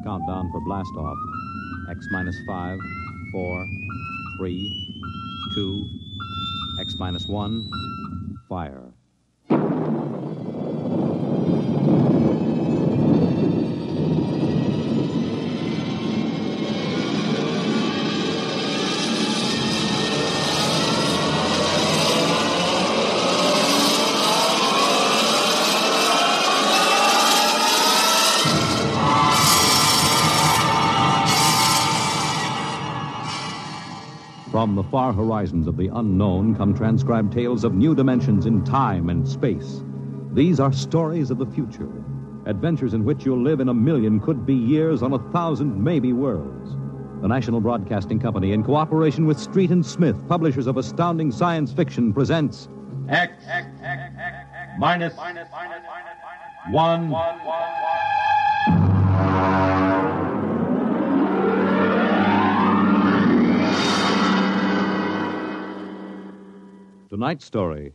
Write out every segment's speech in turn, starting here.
countdown for blastoff. X minus 5, 4, 3, 2, X minus 1, fire. From the far horizons of the unknown come transcribed tales of new dimensions in time and space. These are stories of the future, adventures in which you'll live in a million could-be years on 1,000 maybe worlds. The National Broadcasting Company, in cooperation with Street and Smith, publishers of astounding science fiction, presents X minus 1. Tonight's story,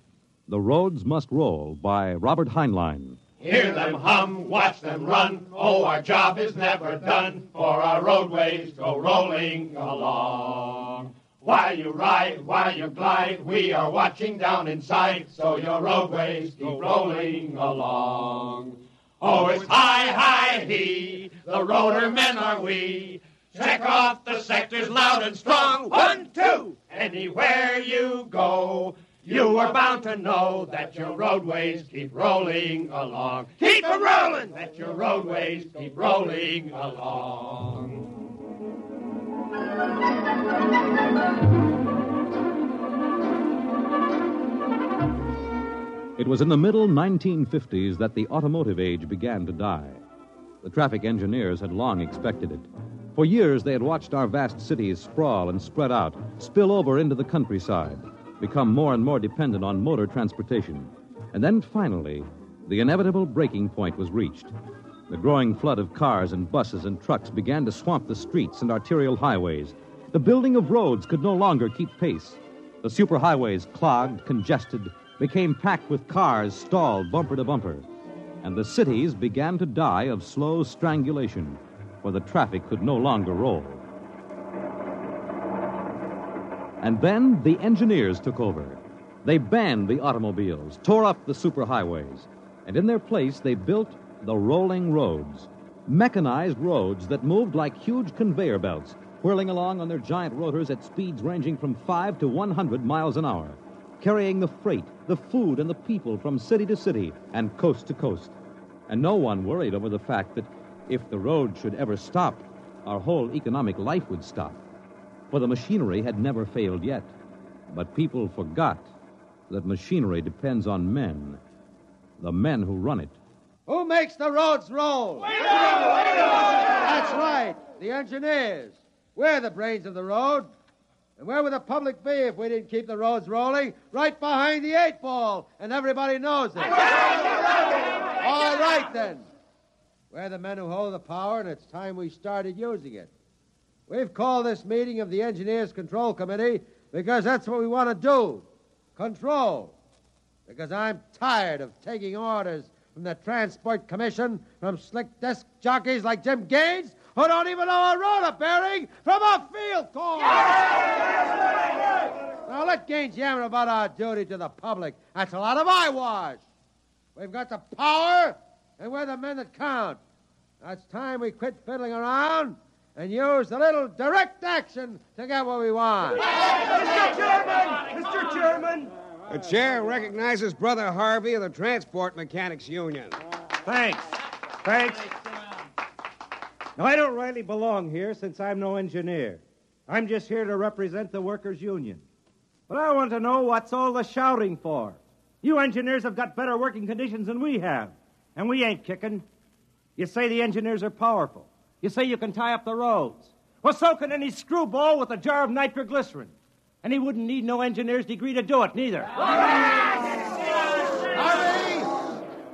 The Roads Must Roll, by Robert Heinlein. Hear them hum, watch them run. Oh, our job is never done, for our roadways go rolling along. While you ride, while you glide, we are watching down in sight, so your roadways keep rolling along. Oh, it's high, high, he, the roader men are we. Check off the sectors loud and strong. 1, 2, anywhere you go. You are bound to know that your roadways keep rolling along. Keep them rolling! That your roadways keep rolling along. It was in the middle 1950s that the automotive age began to die. The traffic engineers had long expected it. For years, they had watched our vast cities sprawl and spread out, spill over into the countryside, become more and more dependent on motor transportation. And then, finally, the inevitable breaking point was reached. The growing flood of cars and buses and trucks began to swamp the streets and arterial highways. The building of roads could no longer keep pace. The superhighways, clogged, congested, became packed with cars stalled bumper to bumper. And the cities began to die of slow strangulation, for the traffic could no longer roll. And then the engineers took over. They banned the automobiles, tore up the superhighways, and in their place they built the rolling roads, mechanized roads that moved like huge conveyor belts, whirling along on their giant rotors at speeds ranging from 5 to 100 miles an hour, carrying the freight, the food, and the people from city to city and coast to coast. And no one worried over the fact that if the road should ever stop, our whole economic life would stop. For the machinery had never failed yet. But people forgot that machinery depends on men, the men who run it. Who makes the roads roll? We do! That's right, the engineers. We're the brains of the road. And where would the public be if we didn't keep the roads rolling? Right behind the 8 ball, and everybody knows it. All right, then. We're the men who hold the power, and it's time we started using it. We've called this meeting of the Engineers Control Committee because that's what we want to do. Control. Because I'm tired of taking orders from the Transport Commission, from slick desk jockeys like Jim Gaines, who don't even know a roller bearing from a field course. Now let Gaines yammer about our duty to the public. That's a lot of eyewash. We've got the power, and we're the men that count. Now it's time we quit fiddling around and use a little direct action to get what we want. Mr. Chairman! Mr. Chairman! The chair recognizes Brother Harvey of the Transport Mechanics Union. Thanks. Now, I don't really belong here since I'm no engineer. I'm just here to represent the workers' union. But I want to know what's all the shouting for. You engineers have got better working conditions than we have, and we ain't kicking. You say the engineers are powerful. You say you can tie up the roads. Well, so can any screwball with a jar of nitroglycerin. And he wouldn't need no engineer's degree to do it, neither.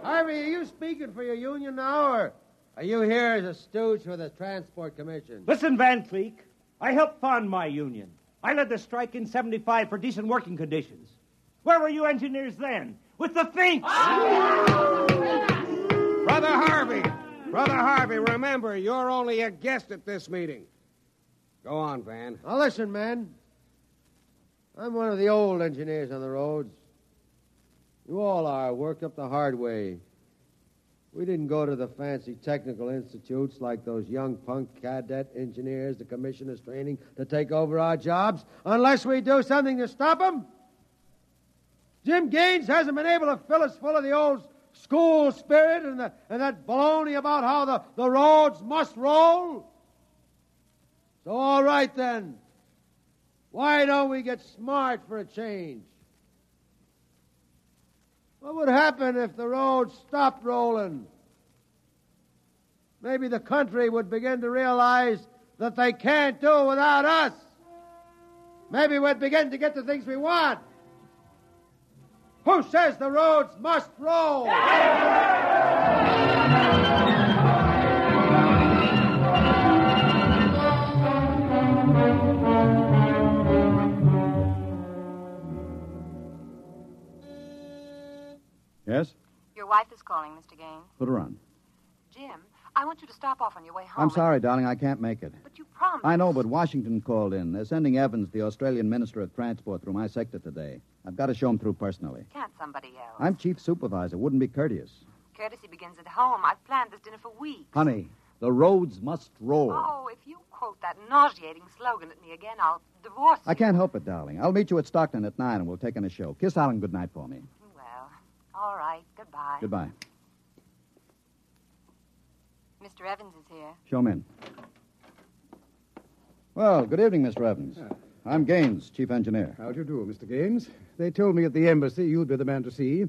Harvey, are you speaking for your union now, or are you here as a stooge for the Transport Commission? Listen, Van Cleek, I helped found my union. I led the strike in 75 for decent working conditions. Where were you engineers then? With the Finks! Brother Harvey, Brother Harvey, remember, you're only a guest at this meeting. Go on, Van. Now, listen, man. I'm one of the old engineers on the roads. You all are, worked up the hard way. We didn't go to the fancy technical institutes like those young punk cadet engineers the commissioner's training to take over our jobs unless we do something to stop them. Jim Gaines hasn't been able to fill us full of the old school spirit and that baloney about how the roads must roll. So, all right, then. Why don't we get smart for a change? What would happen if the roads stopped rolling? Maybe the country would begin to realize that they can't do without us. Maybe we'd begin to get the things we want. Who says the roads must roll? Yes? Your wife is calling, Mr. Gaines. Put her on. Jim, I want you to stop off on your way home. I'm sorry, darling, I can't make it. But you promised. I know, but Washington called in. They're sending Evans, the Australian Minister of Transport, through my sector today. I've got to show him through personally. Can't somebody else? I'm chief supervisor. Wouldn't be courteous. Courtesy begins at home. I've planned this dinner for weeks. Honey, the roads must roll. Oh, if you quote that nauseating slogan at me again, I'll divorce you. I can't help it, darling. I'll meet you at Stockton at 9 and we'll take in a show. Kiss Alan goodnight for me. Well, all right. Goodbye. Goodbye. Mr. Evans is here. Show him in. Well, good evening, Mr. Evans. I'm Gaines, chief engineer. How do you do, Mr. Gaines? They told me at the embassy you'd be the man to see.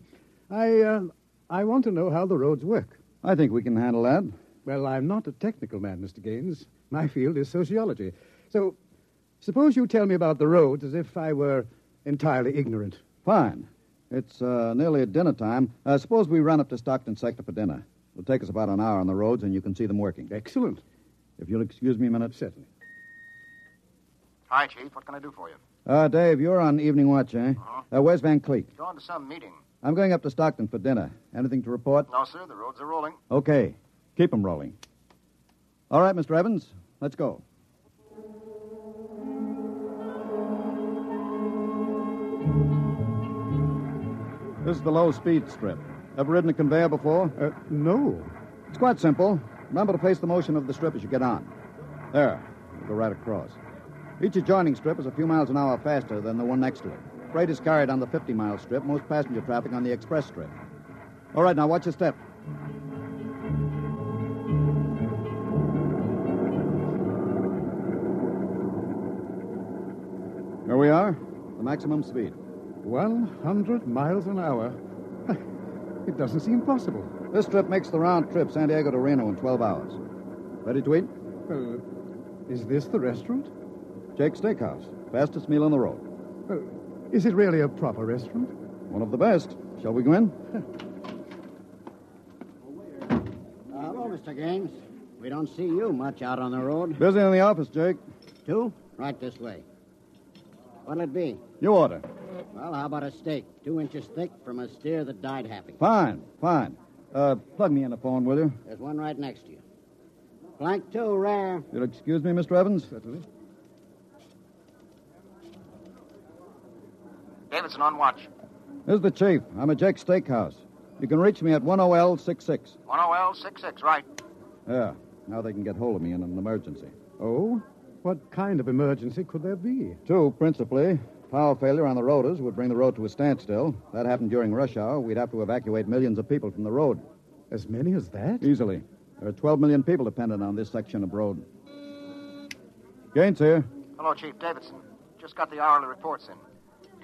I want to know how the roads work. I think we can handle that. Well, I'm not a technical man, Mr. Gaines. My field is sociology. So, suppose you tell me about the roads as if I were entirely ignorant. Fine. It's nearly at dinner time. Suppose we run up to Stockton sector for dinner. It'll take us about an hour on the roads, and you can see them working. Excellent. If you'll excuse me a minute. Certainly. Hi, Chief. What can I do for you? Dave, you're on evening watch, eh? Uh-huh. Where's Van Cleek? Going to some meeting. I'm going up to Stockton for dinner. Anything to report? No, sir. The roads are rolling. Okay. Keep them rolling. All right, Mr. Evans, let's go. This is the low-speed strip. Ever ridden a conveyor before? No. It's quite simple. Remember to face the motion of the strip as you get on. There. We'll go right across. Each adjoining strip is a few miles an hour faster than the one next to it. Freight is carried on the 50-mile strip, most passenger traffic on the express strip. All right, now watch your step. Here we are, the maximum speed. 100 miles an hour. It doesn't seem possible. This strip makes the round trip San Diego to Reno in 12 hours. Ready to eat? Is this the restaurant? Jake's Steakhouse. Fastest meal on the road. Is it really a proper restaurant? One of the best. Shall we go in? Hello, Mr. Gaines. We don't see you much out on the road. Busy in the office, Jake. Two? Right this way. What'll it be? You order. Well, how about a steak? 2 inches thick from a steer that died happy. Fine. Plug me in the phone, will you? There's one right next to you. Flank 2, rare. You'll excuse me, Mr. Evans? Certainly. Davidson on watch. This is the chief. I'm at Jake's Steakhouse. You can reach me at 10L66. 10L66, right. Yeah. Now they can get hold of me in an emergency. Oh? What kind of emergency could there be? 2, principally. Power failure on the rotors would bring the road to a standstill. That happened during rush hour. We'd have to evacuate millions of people from the road. As many as that? Easily. There are 12 million people dependent on this section of road. Gaines here. Hello, Chief. Davidson. Just got the hourly reports in.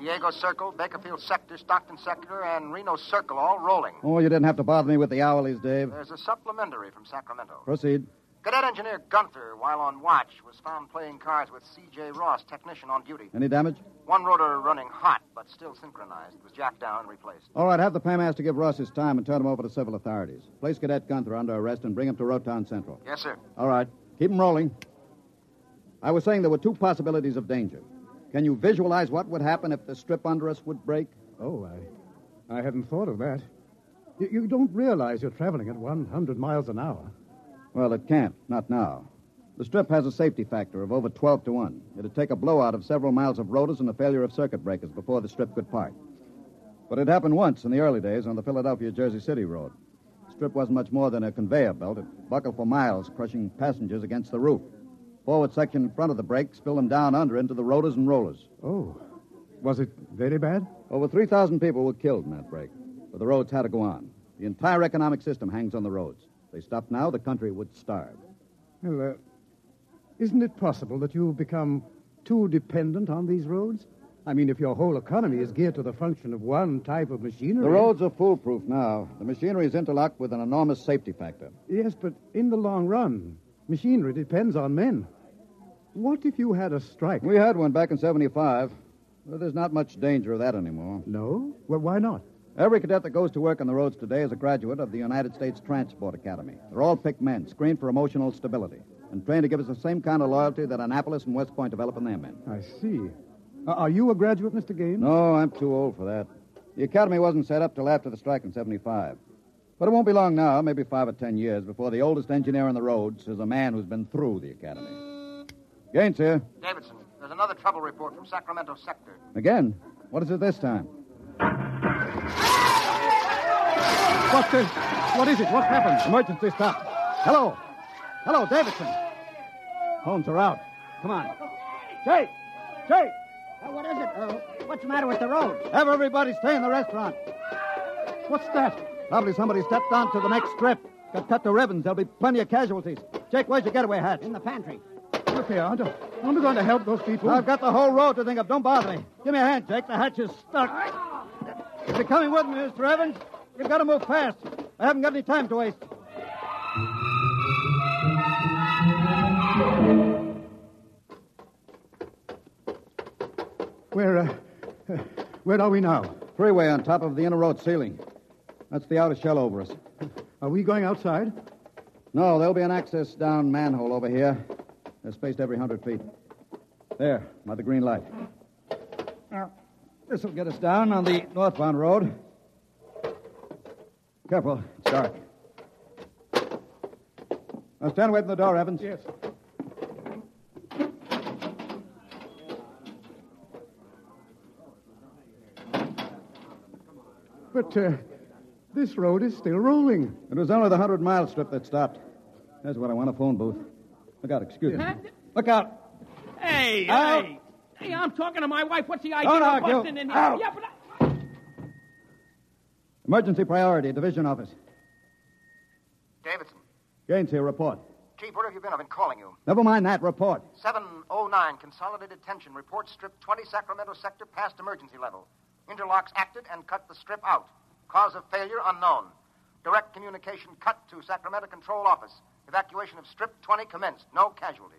Diego Circle, Bakerfield Sector, Stockton Sector, and Reno Circle all rolling. Oh, you didn't have to bother me with the hourlies, Dave. There's a supplementary from Sacramento. Proceed. Cadet Engineer Gunther, while on watch, was found playing cards with C.J. Ross, technician on duty. Any damage? One rotor running hot, but still synchronized. It was jacked down and replaced. All right, have the paymaster give Ross his time and turn him over to civil authorities. Place Cadet Gunther under arrest and bring him to Rotown Central. Yes, sir. All right. Keep him rolling. I was saying there were 2 possibilities of danger. Can you visualize what would happen if the strip under us would break? Oh, I hadn't thought of that. You don't realize you're traveling at 100 miles an hour. Well, it can't. Not now. The Strip has a safety factor of over 12 to 1. It'd take a blowout of several miles of rotors and a failure of circuit breakers before the Strip could part. But it happened once in the early days on the Philadelphia-Jersey City road. The Strip wasn't much more than a conveyor belt. It buckled for miles, crushing passengers against the roof. Forward section in front of the brake spilled them down under into the rotors and rollers. Oh. Was it very bad? Over 3,000 people were killed in that break. But the roads had to go on. The entire economic system hangs on the roads. If they stopped now, the country would starve. Well, isn't it possible that you've become too dependent on these roads? I mean, if your whole economy is geared to the function of one type of machinery... The roads are foolproof now. The machinery is interlocked with an enormous safety factor. Yes, but in the long run, machinery depends on men. What if you had a strike? We had one back in 75. Well, there's not much danger of that anymore. No? Well, why not? Every cadet that goes to work on the roads today is a graduate of the United States Transport Academy. They're all picked men, screened for emotional stability, and trained to give us the same kind of loyalty that Annapolis and West Point develop in their men. I see. Are you a graduate, Mr. Gaines? No, I'm too old for that. The academy wasn't set up till after the strike in 75. But it won't be long now, maybe 5 or 10 years, before the oldest engineer on the roads is a man who's been through the academy. Gaines here. Davidson, there's another trouble report from Sacramento sector. Again? What is it this time? What is it? What happened? Emergency stop. Hello. Hello, Davidson. Phones are out. Come on. Jake! Jake! What is it? What's the matter with the road? Have everybody stay in the restaurant. What's that? Probably somebody stepped onto the next strip. Got cut to ribbons. There'll be plenty of casualties. Jake, where's your getaway hat? In the pantry. Look here, aren't we going to help those people? I've got the whole road to think of. Don't bother me. Give me a hand, Jake. The hatch is stuck. If you're coming with me, Mr. Evans, you've got to move fast. I haven't got any time to waste. Where are we now? Freeway on top of the inner road ceiling. That's the outer shell over us. Are we going outside? No, there'll be an access down manhole over here. They're spaced every 100 feet. There, by the green light. Now, this will get us down on the northbound road. Careful, it's dark. Now stand away from the door, Evans. Yes. But this road is still rolling. It was only the 100-mile strip that stopped. There's what I want, a phone booth. Look out, excuse me. Look out. Hey, out. Hey, I'm talking to my wife. What's the idea Don't of argue. busting in here? Out. Yeah, but Emergency priority, division office. Davidson. Gaines here, report. Chief, where have you been? I've been calling you. Never mind that, report. 709, consolidated tension. Report strip 20, Sacramento sector, past emergency level. Interlocks acted and cut the strip out. Cause of failure unknown. Direct communication cut to Sacramento Control Office. Evacuation of strip 20 commenced. No casualties.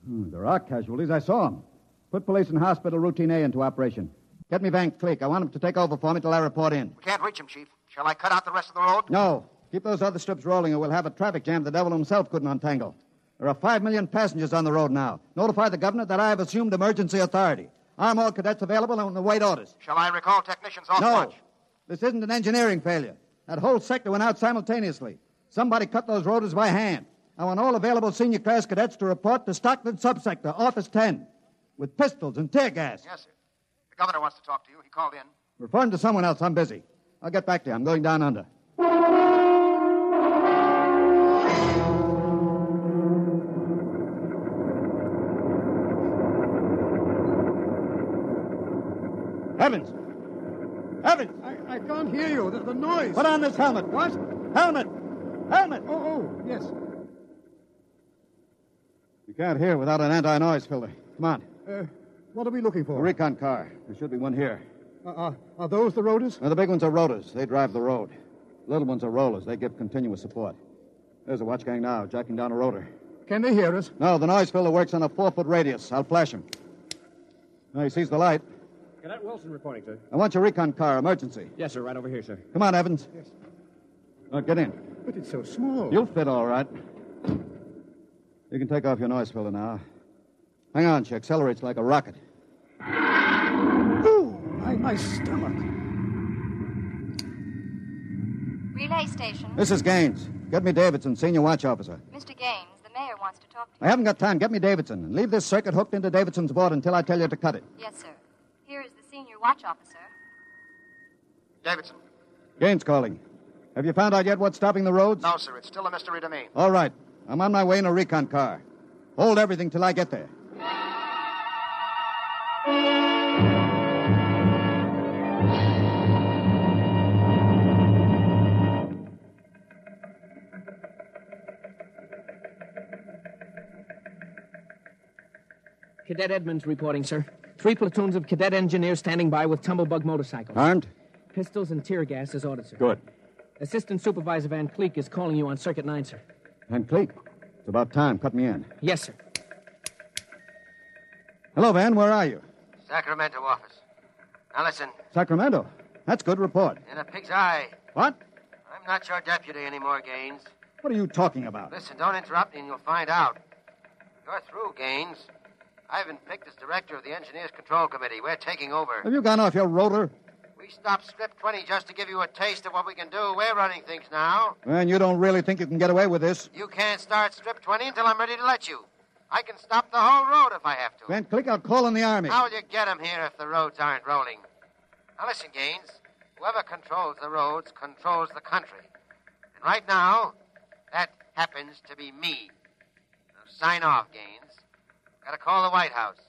There are casualties. I saw them. Put police and hospital routine A into operation. Get me Van Cleek. I want him to take over for me till I report in. We can't reach him, Chief. Shall I cut out the rest of the road? No. Keep those other strips rolling or we'll have a traffic jam the devil himself couldn't untangle. There are 5 million passengers on the road now. Notify the governor that I have assumed emergency authority. Arm all cadets available and await orders. Shall I recall technicians off No. watch? This isn't an engineering failure. That whole sector went out simultaneously. Somebody cut those rotors by hand. I want all available senior class cadets to report to Stockton subsector, Office 10, with pistols and tear gas. Yes, sir. The governor wants to talk to you. He called in. Refer him to someone else. I'm busy. I'll get back to you. I'm going down under. Evans! Evans! I can't hear you. The noise. Put on this helmet. What? Helmet! Helmet! Oh, yes. You can't hear without an anti-noise filter. Come on. What are we looking A for? recon car. There should be one here. Are those the rotors? Now, the big ones are rotors. They drive the road. The little ones are rollers. They give continuous support. There's a watch gang now, jacking down a rotor. Can they hear us? No, the noise filter works on a 4-foot radius. I'll flash him. Now, he sees the light. Cadet Wilson reporting, sir. I want your recon car, emergency. Yes, sir, right over here, sir. Come on, Evans. Yes. Get in. But it's so small. You'll fit all right. You can take off your noise filter now. Hang on, she accelerates like a rocket. Ooh, my stomach. Relay station. This is Gaines. Get me Davidson, senior watch officer. Mr. Gaines, the mayor wants to talk to you. I haven't got time. Get me Davidson. And leave this circuit hooked into Davidson's board until I tell you to cut it. Yes, sir. Here is the senior watch officer. Davidson. Gaines calling. Have you found out yet what's stopping the roads? No, sir. It's still a mystery to me. All right. I'm on my way in a recon car. Hold everything till I get there. Cadet Edmonds reporting, sir. 3 platoons of cadet engineers standing by with tumblebug motorcycles. Armed? Pistols and tear gas as ordered, sir. Good. Assistant Supervisor Van Cleek is calling you on Circuit 9, sir. Van Cleek? It's about time. Cut me in. Yes, sir. Hello, Van. Where are you? Sacramento office. Now listen, Sacramento. That's good. Report. in a pig's eye. What? I'm not your deputy anymore, Gaines. What are you talking about? Listen, don't interrupt me and you'll find out. You're through, Gaines. I've been picked as director of the Engineers Control Committee. We're taking over. Have you gone off your rotor? We stopped Strip 20 just to give you a taste of what we can do. We're running things now. And you don't really think you can get away with this? You can't start Strip 20 until I'm ready to let you. I can stop the whole road if I have to. Van Cleek, I'll call in the Army. How will you get 'em here if the roads aren't rolling? Now listen, Gaines. Whoever controls the roads controls the country. And right now, that happens to be me. Now sign off, Gaines. Gotta call the White House.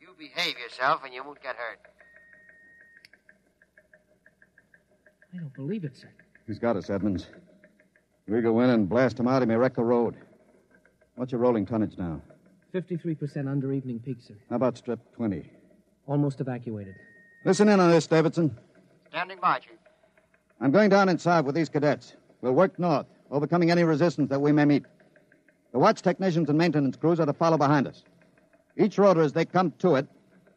You behave yourself and you won't get hurt. I don't believe it, sir. He's got us, Edmonds. If we go in and blast him out, he may wreck the road. What's your rolling tonnage now? 53% under evening peak, sir. How about Strip 20? Almost evacuated. Listen in on this, Davidson. Standing by, Chief. I'm going down inside with these cadets. We'll work north, overcoming any resistance that we may meet. The watch technicians and maintenance crews are to follow behind us. Each rotor, as they come to it,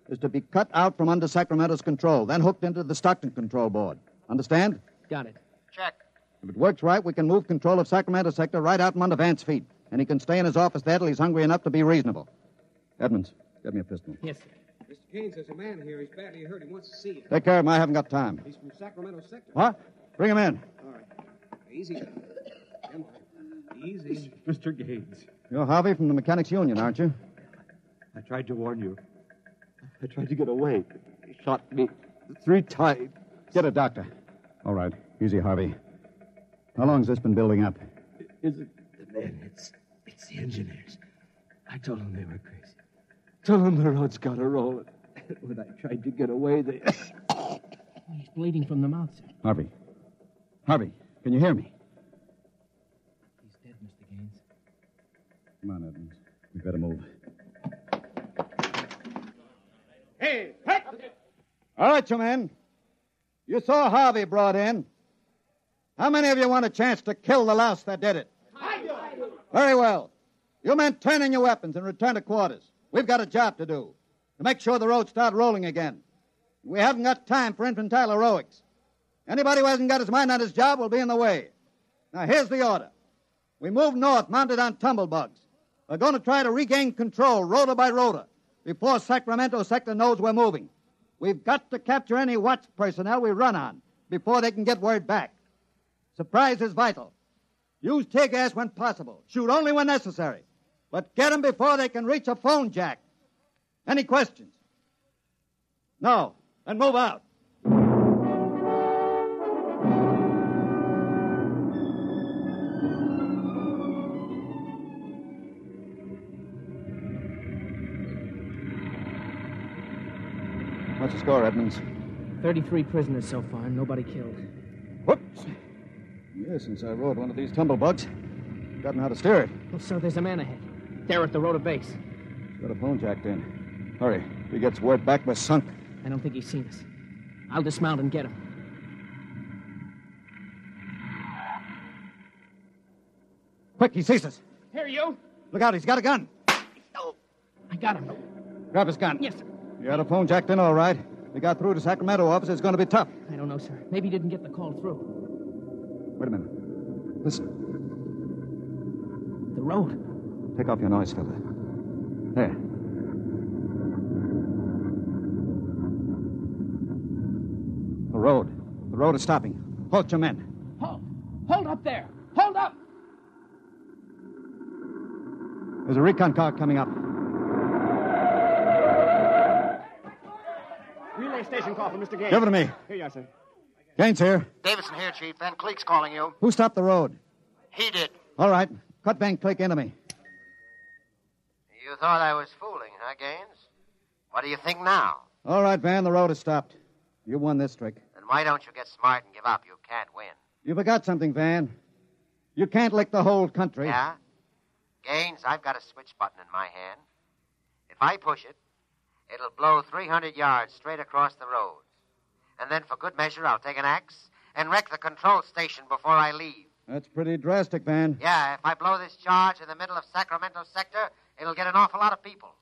is to be cut out from under Sacramento's control, then hooked into the Stockton control board. Understand? Got it. Check. If it works right, we can move control of Sacramento sector right out from under Vance's feet, and he can stay in his office there till he's hungry enough to be reasonable. Edmonds, get me a pistol. Yes, sir. Mr. Gaines, there's a man here. He's badly hurt. He wants to see you. Take care of him. I haven't got time. He's from Sacramento sector. What? Bring him in. All right. Easy. Come on. Easy. Mr. Gaines, You're Harvey from the Mechanics Union, aren't you? I tried to warn you. I tried to get away. He shot me 3 times. Get a doctor. All right. Easy, Harvey. How long's this been building up? Is it the men? It's the engineers. I told them they were crazy. Told them the road's got to roll. When I tried to get away, they... He's bleeding from the mouth, sir. Harvey. Harvey, can you hear me? He's dead, Mr. Gaines. Come on, Edmonds. We better move. Hey! All right, you men. You saw Harvey brought in. How many of you want a chance to kill the louse that did it? I do. Very well. You men turn in your weapons and return to quarters. We've got a job to do, to make sure the roads start rolling again. We haven't got time for infantile heroics. Anybody who hasn't got his mind on his job will be in the way. Now, here's the order. We move north, mounted on tumblebugs. We're going to try to regain control, rotor by rotor, before Sacramento sector knows we're moving. We've got to capture any watch personnel we run on before they can get word back. Surprise is vital. Use tear gas when possible. Shoot only when necessary. But get them before they can reach a phone jack. Any questions? No. Then move out. What's the score, Edmonds? 33 prisoners so far, nobody killed. Whoops. Yes, since I rode one of these tumblebugs, I've gotten how to steer it. Well, sir, there's a man ahead. There at the rotor base. He's got a phone jacked in. Hurry. If he gets word back, we're sunk. I don't think he's seen us. I'll dismount and get him. Quick, he sees us. Here, you. Look out, he's got a gun. Oh, I got him. Grab his gun. Yes, sir. You had a phone jacked in, all right. If we got through to Sacramento office, it's going to be tough. I don't know, sir. Maybe he didn't get the call through. Wait a minute. Listen. The road. Take off your noise filter. There. The road. The road is stopping. Halt your men. Halt! Hold up there! Hold up! There's a recon car coming up. Relay station call for Mr. Gaines. Give it to me. Here you are, sir. Gaines here. Davidson here, Chief. Van Cleek's calling you. Who stopped the road? He did. All right. Cut Van Cleek into me. You thought I was fooling, huh, Gaines? What do you think now? All right, Van, the road is stopped. You won this trick. Then why don't you get smart and give up? You can't win. You forgot something, Van. You can't lick the whole country. Yeah? Gaines, I've got a switch button in my hand. If I push it, it'll blow 300 yards straight across the roads. And then, for good measure, I'll take an axe and wreck the control station before I leave. That's pretty drastic, Van. Yeah, if I blow this charge in the middle of Sacramento sector, it'll get an awful lot of people.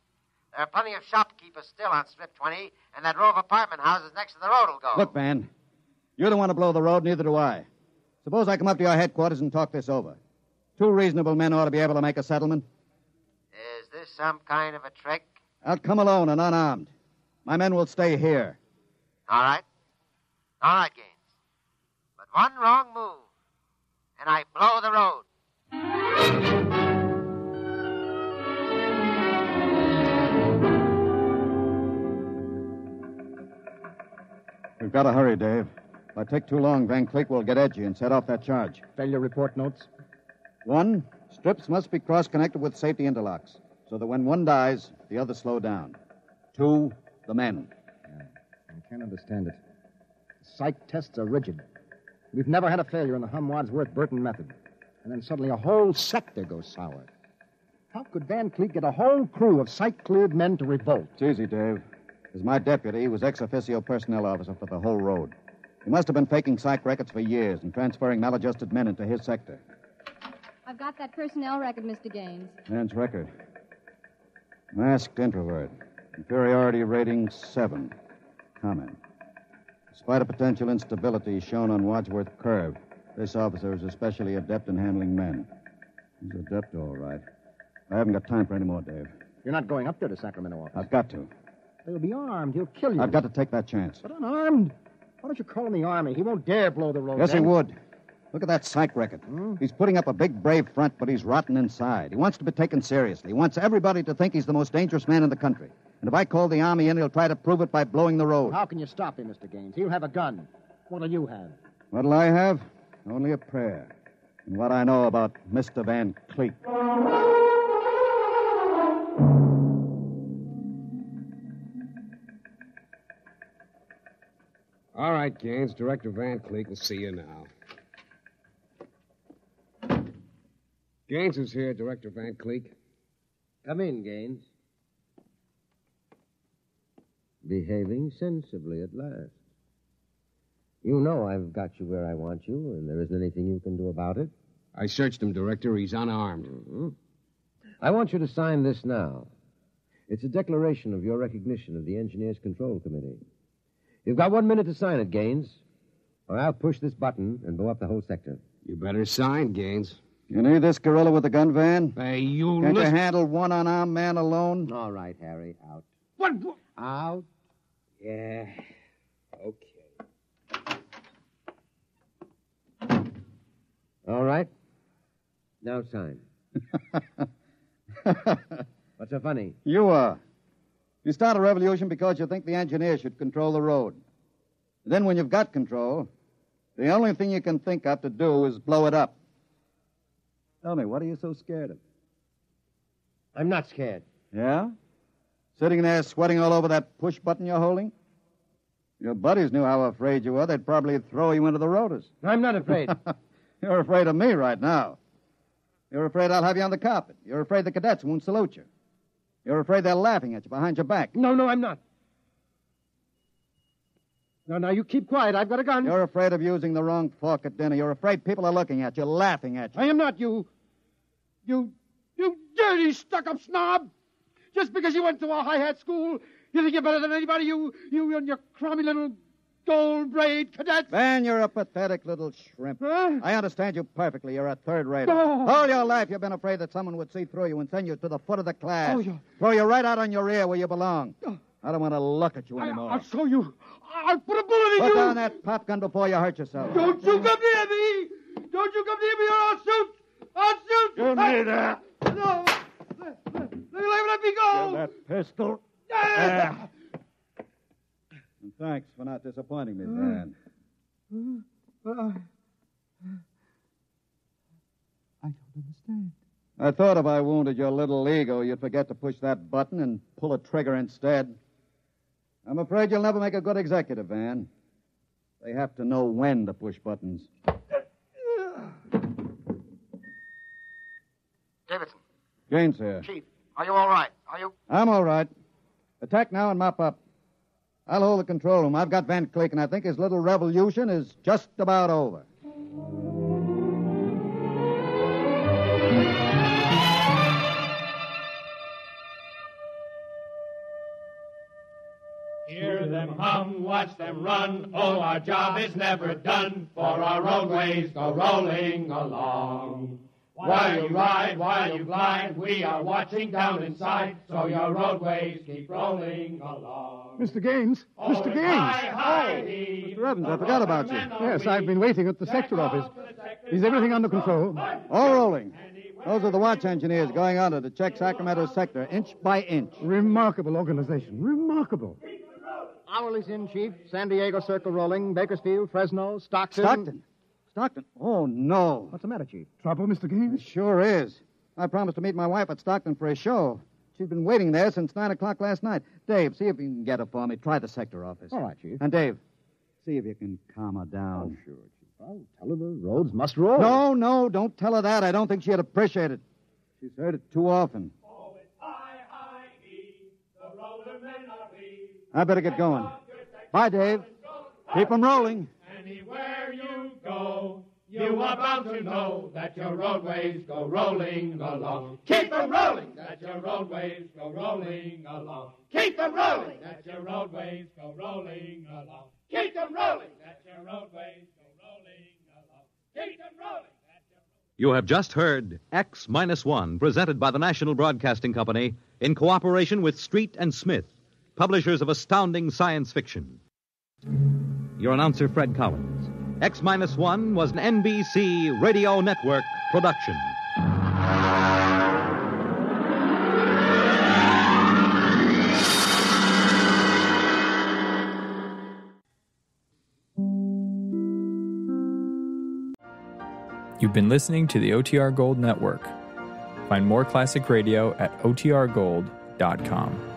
There are plenty of shopkeepers still on Strip 20, and that row of apartment houses next to the road will go. Look, Van, you don't want to blow the road, neither do I. Suppose I come up to your headquarters and talk this over. 2 reasonable men ought to be able to make a settlement. Is this some kind of a trick? I'll come alone and unarmed. My men will stay here. All right. All right, Gaines. But one wrong move, and I blow the road. We've got to hurry, Dave. If I take too long, Van Cleek will get edgy and set off that charge. Failure report notes? 1, strips must be cross-connected with safety interlocks, so that when one dies, the others slow down. 2, the men. I can't understand it. Psych tests are rigid. We've never had a failure in the Hum-Wadsworth-Burton method. And then suddenly a whole sector goes sour. How could Van Cleek get a whole crew of psych-cleared men to revolt? It's easy, Dave. As my deputy, he was ex-officio personnel officer for the whole road. He must have been faking psych records for years and transferring maladjusted men into his sector. I've got that personnel record, Mr. Gaines. Man's record. Masked introvert. Inferiority rating 7. Comment. Despite a potential instability shown on Wadsworth Curve, this officer is especially adept in handling men. He's adept, all right. I haven't got time for any more, Dave. You're not going up there to Sacramento office. I've got to. They'll be armed. He'll kill you. I've got to take that chance. But unarmed? Why don't you call in the Army? He won't dare blow the road. Yes, then. he would. Look at that psych record. He's putting up a big, brave front, but he's rotten inside. He wants to be taken seriously. He wants everybody to think he's the most dangerous man in the country. And if I call the Army in, he'll try to prove it by blowing the road. How can you stop him, Mr. Gaines? He'll have a gun. What'll you have? What'll I have? Only a prayer. And what I know about Mr. Van Cleek. All right, Gaines. Director Van Cleek will see you now. Gaines is here, Director Van Cleek. Come in, Gaines. Behaving sensibly at last. You know I've got you where I want you, and there isn't anything you can do about it. I searched him, Director. He's unarmed. Mm-hmm. I want you to sign this now. It's a declaration of your recognition of the Engineers Control Committee. You've got 1 minute to sign it, Gaines, or I'll push this button and blow up the whole sector. You better sign, Gaines. You need this gorilla with the gun, Van? Hey, you Can't listen... you handle one unarmed man alone? All right, Harry, out. What? Out. Yeah. Okay. All right. Now sign. What's so funny? You are. You start a revolution because you think the engineers should control the road. Then when you've got control, the only thing you can think of to do is blow it up. Tell me, what are you so scared of? I'm not scared. Yeah? Sitting there sweating all over that push button you're holding? Your buddies knew how afraid you were. They'd probably throw you into the rotors. I'm not afraid. You're afraid of me right now. You're afraid I'll have you on the carpet. You're afraid the cadets won't salute you. You're afraid they're laughing at you behind your back. No, I'm not. Now, you keep quiet. I've got a gun. You're afraid of using the wrong fork at dinner. You're afraid people are looking at you, laughing at you. I am not, you dirty, stuck-up snob. Just because you went to a high-hat school, you think you're better than anybody, you and your crummy little gold-braid cadets. Van, you're a pathetic little shrimp. Huh? I understand you perfectly. You're a third-rater. Oh. All your life you've been afraid that someone would see through you and send you to the foot of the class. Oh, yeah. Throw you right out on your ear where you belong. I don't want to look at you anymore. I'll show you. I'll put a bullet in Put you. down that pop gun before you hurt yourself. Don't you come near me. Don't you come near me or I'll shoot. I'll shoot. You need that. No. Give that pistol. And thanks for not disappointing me, Van. I don't understand. I thought if I wounded your little ego, you'd forget to push that button and pull a trigger instead. I'm afraid you'll never make a good executive, Van. They have to know when to push buttons. Davidson. Gaines here. Chief, are you all right? Are you? I'm all right. Attack now and mop up. I'll hold the control room. I've got Van Cleek, and I think his little revolution is just about over. Hear them hum, watch them run. Oh, our job is never done, for our roadways go rolling along. While you ride, while you glide, we are watching down inside, so your roadways keep rolling along. Mr. Gaines! Mr. Gaines! Mr. Evans, I forgot about you. Yes, I've been waiting at the sector office. Is everything under control? All rolling. Those are the watch engineers going under to check Sacramento sector, inch by inch. Remarkable organization. Remarkable. Hourly's in, Chief. San Diego Circle rolling. Bakersfield, Fresno, Stockton. Stockton? Oh, no. What's the matter, Chief? Trouble, Mr. Gaines? It sure is. I promised to meet my wife at Stockton for a show. She's been waiting there since 9 o'clock last night. Dave, see if you can get her for me. Try the sector office. All right, Chief. And Dave, see if you can calm her down. Oh, sure, Chief. I'll tell her the roads must roll. No, don't tell her that. I don't think she'd appreciate it. She's heard it too often. Oh, it's I-I-E, the roller men are we. I better get going. Bye, Dave. Keep 'em rolling. Anywhere you go, you are bound to know that your roadways go rolling along. Keep them rolling, that your roadways go rolling along. Keep them rolling, that your roadways go rolling along. Keep them rolling, that your roadways go rolling along. Keep them rolling. You have just heard X-1, presented by the National Broadcasting Company in cooperation with Street and Smith, publishers of astounding science fiction. Your announcer, Fred Collins. X-1 was an NBC Radio Network production. You've been listening to the OTR Gold Network. Find more classic radio at otrgold.com.